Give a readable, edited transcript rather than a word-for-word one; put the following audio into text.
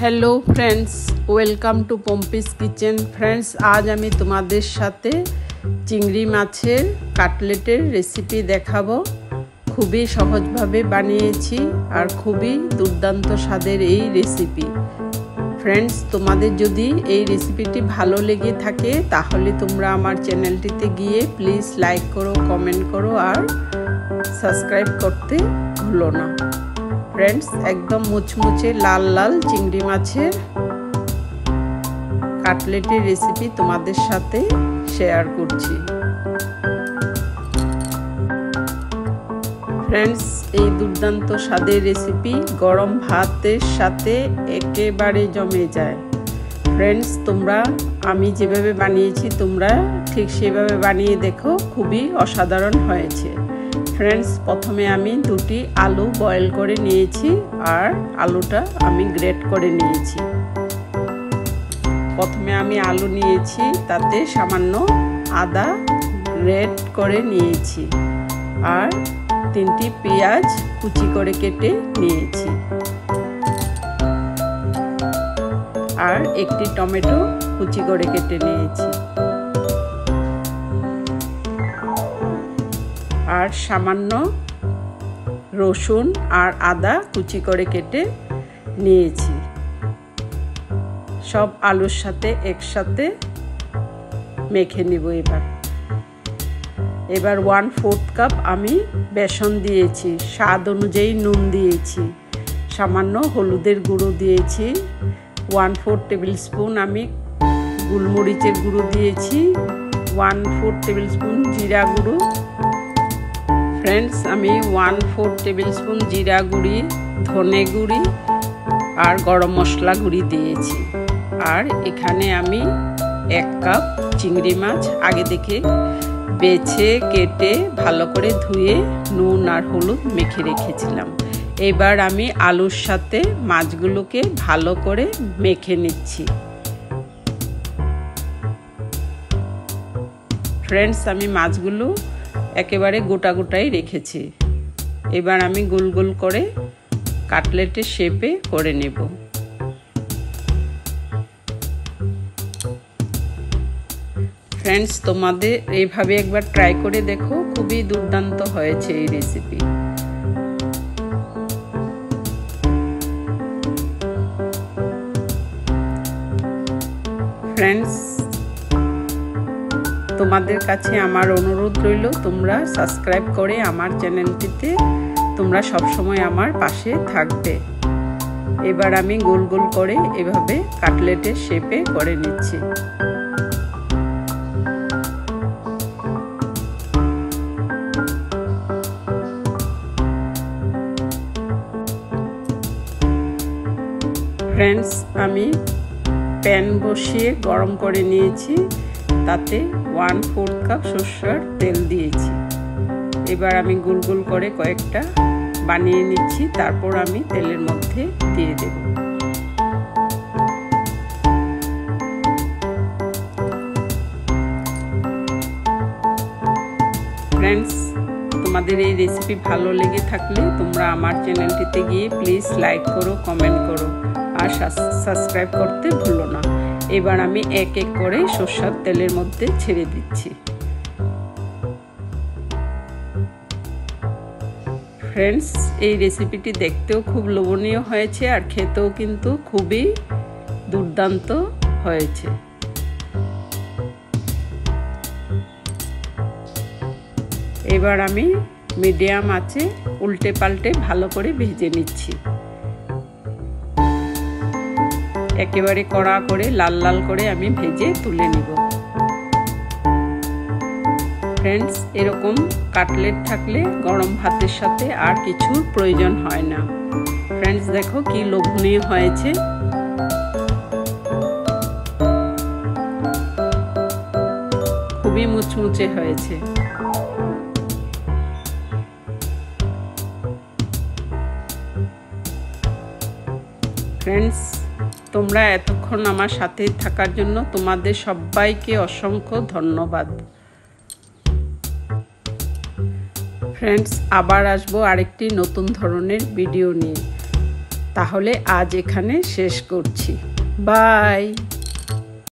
Hello friends, welcome to Pampi's kitchen. Friends, आज आमी तुम्हादेर साथे चिंगड़ी माछेर काटलेटेर रेसिपि देखाबो। खूबी सहज भावे बानिয়েছি और खूबी दुर्दान्त स्वादेर এই रेसिपि। फ्रेंड्स, तुम्हादेर यदि এই रेसिपिटी भालो लेगे थाके ताहले तोमरा आमार चैनलटिते गिये प्लिज लाइक करो, कमेंट करो और सबस्क्राइब करते भूलो ना। फ्रेंड्स, एकदम मुचमुचे लाल लाल चिंगड़ी माछेर काटलेटेर रेसिपि तुम्हादेर साथे शेयर करছি। फ्रेंड्स, এই দুর্দান্ত স্বাদের রেসিপি গরম ভাতের সাথে একেবারে জমে যায়। फ्रेंड्स, তোমরা আমি যেভাবে বানিয়েছি তোমরা ঠিক সেভাবে বানিয়ে দেখো, খুবই অসাধারণ হয়েছে। फ्रेंड्स, प्रथमे आमी दुटी आलू बॉयल करे निয়েছি और आलूटा आमी ग्रेट करे निয়েছি। प्रथमे आमी आलू निয়েছি, ताते सामान्य आदा ग्रेट करे निয়েছি और तीनटी पेঁয়াজ कुचि करे केटे निয়েছি और एकटी टमेटो कुचि करे केटे निয়েছি और सामान्य रसुन और आदा कुचि करे केटे निয়েছি। सब आलुर साथे एकसाथे मेखे निब। एबार 1/4 कप आमी बेसन दिয়েছি, स्वाद अनुयायी नुन दिয়েছি, सामान्य हलुदेर गुঁড়ো दिয়েছি, 1/4 टेबिल स्पून आमी गोलमरिचेर गुঁড়ো दिয়েছি, 1/4 टेबिल स्पून जीरा गुঁড়ো। फ्रेंड्स, आमी 1/4 टेबिल स्पून जीरा गुड़ी, धने गुड़ी और गरम मसला गुड़ी दिएছি। और एखाने आमी 1 कप चिंगड़ी माछ आगे देखे बेছে केटे भालो करे धुए नुन और हलुद मेखे रेखेছিলাম। एबार आमी आलुर साथे माछगुलोके भालो करे मेखे निচ্ছি। फ्रेंड्स, आमी माछगुलो एकेबारे गोटा गोटाई रेखेছি। एबार आमी गोल गोल करे काटलेटेर शेपे करे नेब। फ्रेंड्स, তোমাদের এইভাবে একবার ট্রাই করে দেখো, খুবই দুর্দান্ত হয়েছে এই রেসিপি। फ्रेंड्स, তোমাদের কাছে আমার অনুরোধ রইল তোমরা সাবস্ক্রাইব করে আমার চ্যানেলটিতে তোমরা সব সময় আমার পাশে থাকবে। এবার আমি গোল গোল করে এভাবে কাটলেটের শেপে করে নিচ্ছি। फ्रेंड्स, আমি প্যান বসিয়ে গরম করে নিয়েছি, তাতে 1/4 কাপ সরষের তেল দিয়েছি। এবার আমি গোল গোল করে কয়েকটা বানিয়ে নিচ্ছি, তারপর আমি তেলের মধ্যে দিয়ে দেব। फ्रेंड्स, তোমাদের এই রেসিপি ভালো লেগে থাকলে তোমরা আমার চ্যানেলটিতে গিয়ে প্লিজ লাইক করো, কমেন্ট করো আর সাবস্ক্রাইব করতে ভুলো না। এবার আমি এক এক করে সরষের তেলের মধ্যে ছেড়ে দিচ্ছি। फ्रेंड्स, এই রেসিপিটি দেখতেও খুব লোভনীয় হয়েছে আর খেতেও কিন্তু খুবই দুর্দান্ত হয়েছে। এবার আমি মিডিয়াম আঁচে উল্টে পাল্টে ভালো করে ভেজে নিচ্ছি। একেবারে কড়া করে লাল লাল করে আমি ভেজে তুলে নিব। फ्रेंड्स, এরকম কাটলেট থাকলে গরম ভাতের সাথে আর কিছুর প্রয়োজন হয় না। फ्रेंड्स, দেখো কি লোভনীয় হয়েছে। খুবই মুচমুচে হয়েছে। फ्रेंड्स, তোমরা এতক্ষণ আমার সাথে থাকার জন্য তোমাদের সবাইকে অসংখ্য ধন্যবাদ। फ्रेंड्स, আবার আসবো আরেকটি নতুন ধরনের ভিডিও নিয়ে। তাহলে আজ এখানে শেষ করছি। বাই।